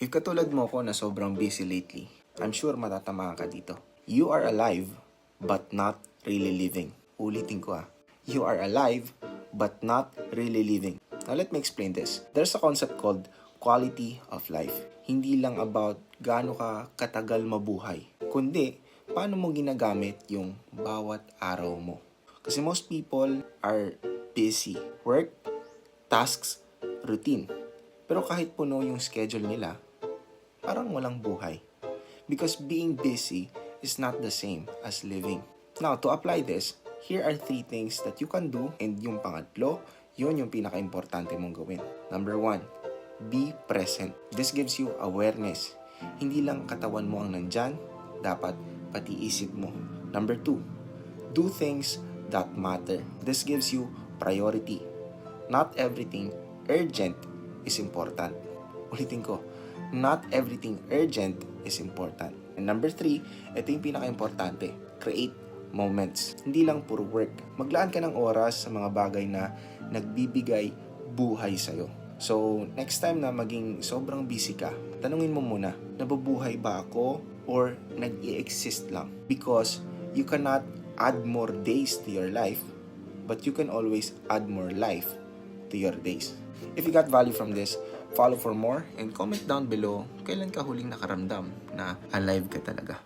If katulad mo ko na sobrang busy lately, I'm sure matatamaan ka dito. You are alive, but not really living. Ulitin ko You are alive, but not really living. Now let me explain this. There's a concept called quality of life. Hindi lang about gaano ka katagal mabuhay, kundi paano mo ginagamit yung bawat araw mo. Kasi most people are busy. Work, tasks, routine. Pero kahit puno yung schedule nila, parang walang buhay. Because being busy is not the same as living. Now, to apply this, here are 3 things that you can do, and yung pangatlo, yun yung pinaka-importante mong gawin. Number 1, be present. This gives you awareness. Hindi lang katawan mo ang nandyan, dapat pati isip mo. Number 2, do things that matter. This gives you priority. Not everything urgent is important. Ulitin ko, not everything urgent is important. And number 3, ito yung pinaka-importante. Create moments. Hindi lang puro work. Maglaan ka ng oras sa mga bagay na nagbibigay buhay sa'yo. So, next time na maging sobrang busy ka, tanungin mo muna, nabubuhay ba ako or nag-i-exist lang? Because you cannot add more days to your life, but you can always add more life to your days. If you got value from this, follow for more and comment down below kailan ka huling nakaramdam na alive ka talaga.